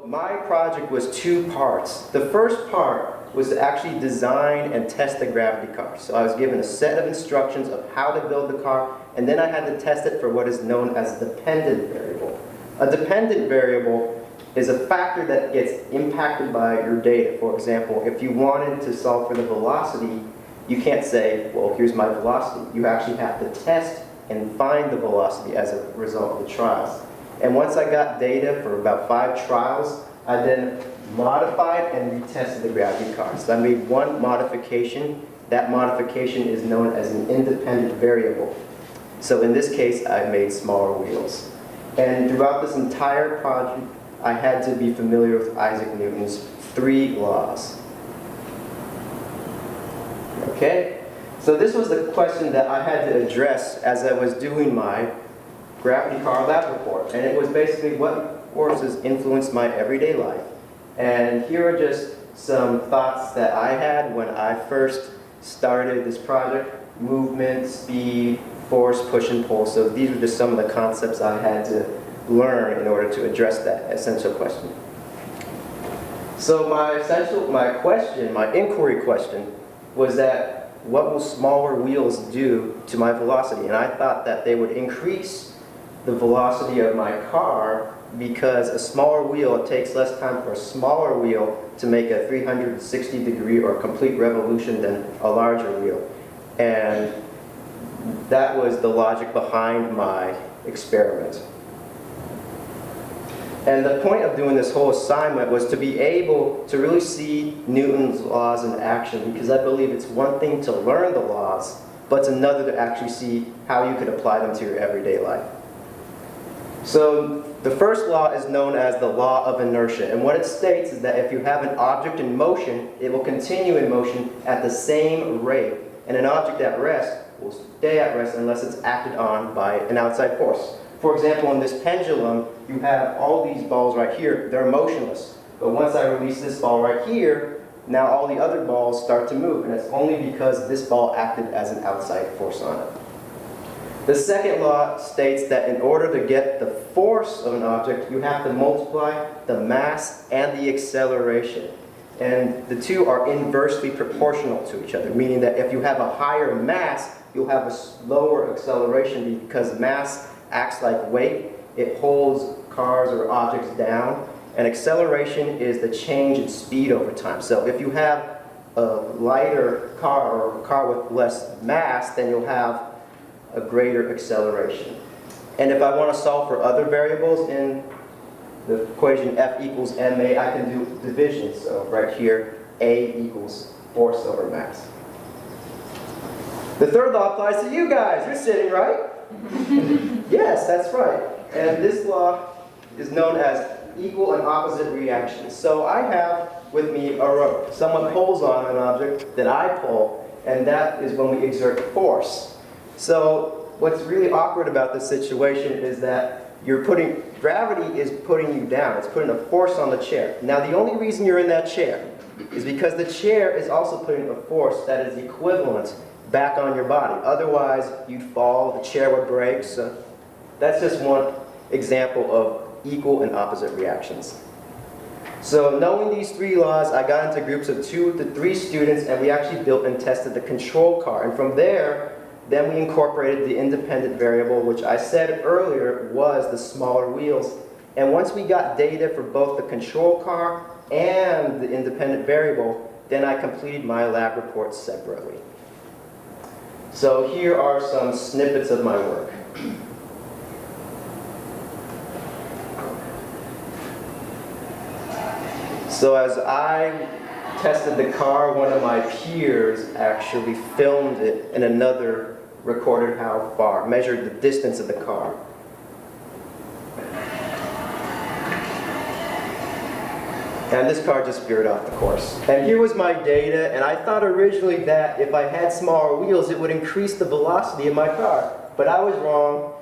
My project was two parts. The first part was to actually design and test the gravity car. So I was given a set of instructions of how to build the car, and then I had to test it for what is known as a dependent variable. A dependent variable is a factor that gets impacted by your data. For example, if you wanted to solve for the velocity, you can't say, well, here's my velocity. You actually have to test and find the velocity as a result of the trials. And once I got data for about 5 trials, I then modified and retested the gravity car. So I made one modification. That modification is known as an independent variable. So in this case, I made smaller wheels. And throughout this entire project, I had to be familiar with Isaac Newton's 3 laws. Okay? So this was the question that I had to address as I was doing my gravity car lab report. And it was basically what forces influence my everyday life. And here are just some thoughts that I had when I first started this project: movement, speed, force, push, and pull. So these were just some of the concepts I had to learn in order to address that essential question. So my inquiry question was that, what will smaller wheels do to my velocity? And I thought that they would increase the velocity of my car, because a smaller wheel, it takes less time for a smaller wheel to make a 360-degree or complete revolution than a larger wheel. And that was the logic behind my experiment. And the point of doing this whole assignment was to be able to really see Newton's laws in action, because I believe it's one thing to learn the laws, but it's another to actually see how you could apply them to your everyday life. So the first law is known as the law of inertia, and what it states is that if you have an object in motion, it will continue in motion at the same rate, and an object at rest will stay at rest unless it's acted on by an outside force. For example, in this pendulum, you have all these balls right here, they're motionless. But once I release this ball right here, now all the other balls start to move, and it's only because this ball acted as an outside force on it. The second law states that in order to get the force of an object, you have to multiply the mass and the acceleration. And the two are inversely proportional to each other, meaning that if you have a higher mass, you'll have a slower acceleration, because mass acts like weight. It holds cars or objects down, and acceleration is the change in speed over time. So if you have a lighter car or a car with less mass, then you'll have a greater acceleration. And if I want to solve for other variables in the equation F equals ma, I can do division. So right here, A equals force over mass. The third law applies to you guys. You're sitting right. Yes, that's right. And this law is known as equal and opposite reactions. So I have with me a rope. Someone pulls on an object, then I pull, and that is when we exert force. So what's really awkward about this situation is that gravity is putting you down. It's putting a force on the chair. Now the only reason you're in that chair is because the chair is also putting a force that is equivalent back on your body. Otherwise, you'd fall, the chair would break. So that's just one example of equal and opposite reactions. So knowing these 3 laws, I got into groups of 2 to 3 students, and we actually built and tested the control car. And from there, then we incorporated the independent variable, which I said earlier was the smaller wheels. And once we got data for both the control car and the independent variable, then I completed my lab report separately. So here are some snippets of my work. So as I tested the car, one of my peers actually filmed it, and another recorded how far, measured the distance of the car. And this car just veered off the course. And here was my data, and I thought originally that if I had smaller wheels, it would increase the velocity of my car. But I was wrong.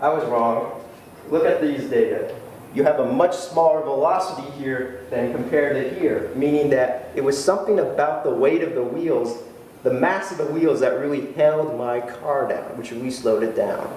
I was wrong. Look at these data. You have a much smaller velocity here than compared to here, meaning that it was something about the weight of the wheels, the mass of the wheels, that really held my car down, which really slowed it down.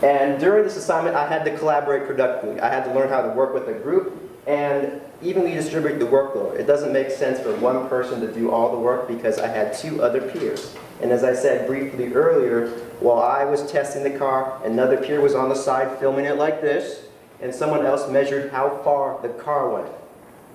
And during this assignment, I had to collaborate productively. I had to learn how to work with a group and evenly distribute the workload. It doesn't make sense for one person to do all the work because I had 2 other peers. And as I said briefly earlier, while I was testing the car, another peer was on the side filming it like this, and someone else measured how far the car went.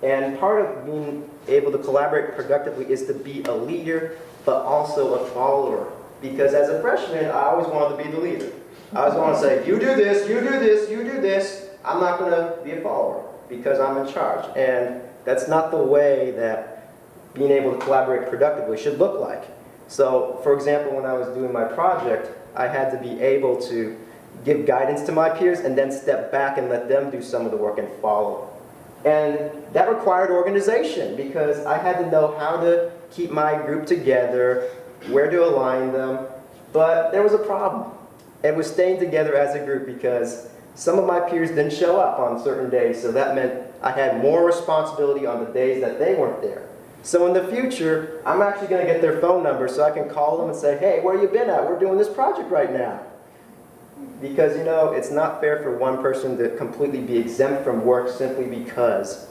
And part of being able to collaborate productively is to be a leader, but also a follower. Because as a freshman, I always wanted to be the leader. I always wanted to say, you do this, you do this, you do this. I'm not going to be a follower because I'm in charge. And that's not the way that being able to collaborate productively should look like. So, for example, when I was doing my project, I had to be able to give guidance to my peers and then step back and let them do some of the work and follow. And that required organization because I had to know how to keep my group together, where to align them, but there was a problem. It was staying together as a group because some of my peers didn't show up on certain days, so that meant I had more responsibility on the days that they weren't there. So in the future, I'm actually going to get their phone number so I can call them and say, hey, where you been at? We're doing this project right now. Because, you know, it's not fair for one person to completely be exempt from work simply because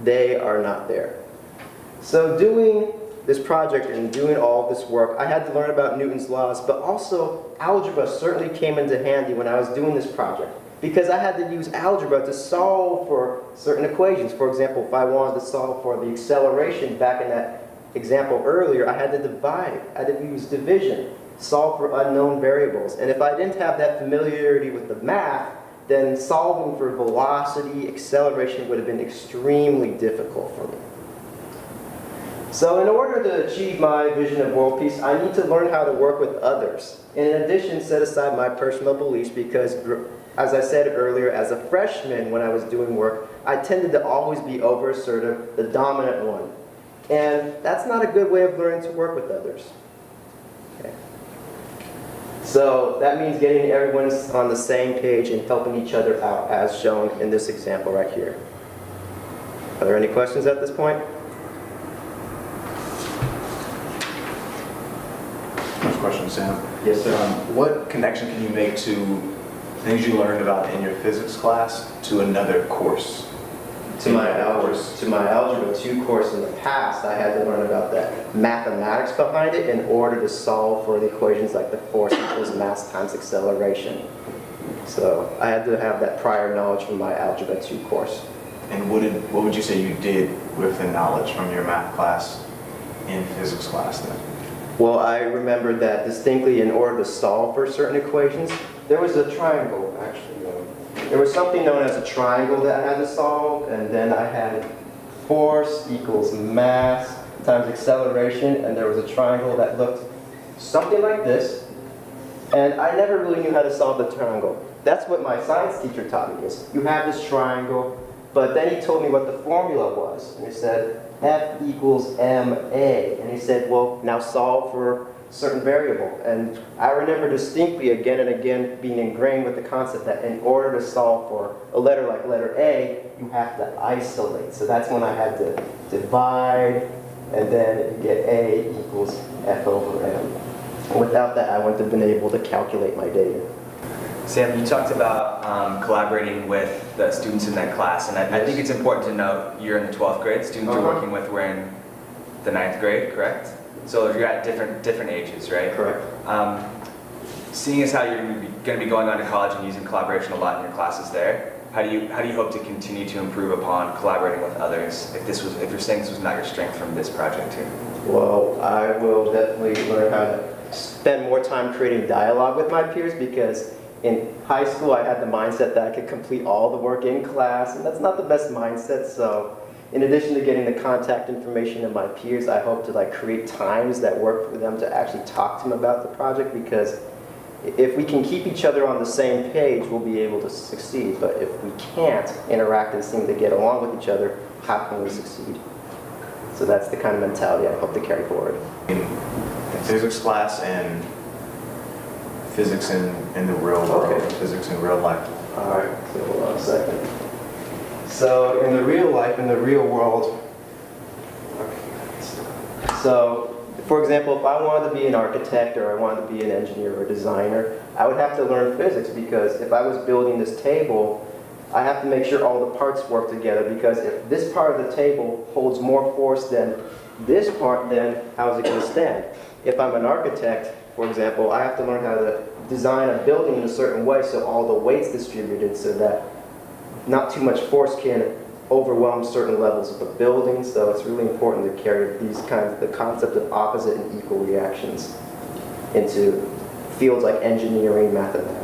they are not there. So doing this project and doing all this work, I had to learn about Newton's laws, but also algebra certainly came into handy when I was doing this project. Because I had to use algebra to solve for certain equations. For example, if I wanted to solve for the acceleration back in that example earlier, I had to divide. I had to use division, solve for unknown variables. And if I didn't have that familiarity with the math, then solving for velocity, acceleration would have been extremely difficult for me. So in order to achieve my vision of world peace, I need to learn how to work with others. And in addition, set aside my personal beliefs because, as I said earlier, as a freshman when I was doing work, I tended to always be over-assertive, the dominant one. And that's not a good way of learning to work with others. Okay. So that means getting everyone on the same page and helping each other out, as shown in this example right here. Are there any questions at this point? First question, Sam. Yes, sir. What connection can you make to things you learned about in your physics class to another course? To my Algebra 2 course in the past, I had to learn about the mathematics behind it in order to solve for the equations like the force equals mass times acceleration. So I had to have that prior knowledge from my Algebra 2 course. And what would you say you did with the knowledge from your math class in physics class then? Well, I remember that distinctly. In order to solve for certain equations, there was a triangle, actually. There was something known as a triangle that I had to solve, and then I had force equals mass times acceleration, and there was a triangle that looked something like this, and I never really knew how to solve the triangle. That's what my science teacher taught me, is you have this triangle, but then he told me what the formula was, and he said, F equals ma, and he said, well, now solve for certain variable. And I remember distinctly again and again being ingrained with the concept that in order to solve for a letter like letter A, you have to isolate. So that's when I had to divide, and then you get A equals F over M. And without that, I wouldn't have been able to calculate my data. Sam, you talked about collaborating with the students in that class, and I think it's important to note you're in the 12th grade. Students you're working with were in the 9th grade, correct? So you're at different ages, right? Correct. Seeing as how you're going to be going on to college and using collaboration a lot in your classes there, how do you hope to continue to improve upon collaborating with others if you're saying this was not your strength from this project here? Well, I will definitely learn how to spend more time creating dialogue with my peers, because in high school I had the mindset that I could complete all the work in class, and that's not the best mindset. So in addition to getting the contact information of my peers, I hope to create times that work for them to actually talk to them about the project, because if we can keep each other on the same page, we'll be able to succeed. But if we can't interact and seem to get along with each other, how can we succeed? So that's the kind of mentality I hope to carry forward. In physics class and physics in the real world, Okay. physics in real life. All right, so hold on a second. So in the real life, in the real world, so For example, if I wanted to be an architect or I wanted to be an engineer or designer, I would have to learn physics because if I was building this table, I have to make sure all the parts work together because if this part of the table holds more force than this part, then how is it going to stand? If I'm an architect, for example, I have to learn how to design a building in a certain way so all the weight's distributed so that not too much force can overwhelm certain levels of the building. So it's really important to carry the concept of opposite and equal reactions into fields like engineering, mathematics.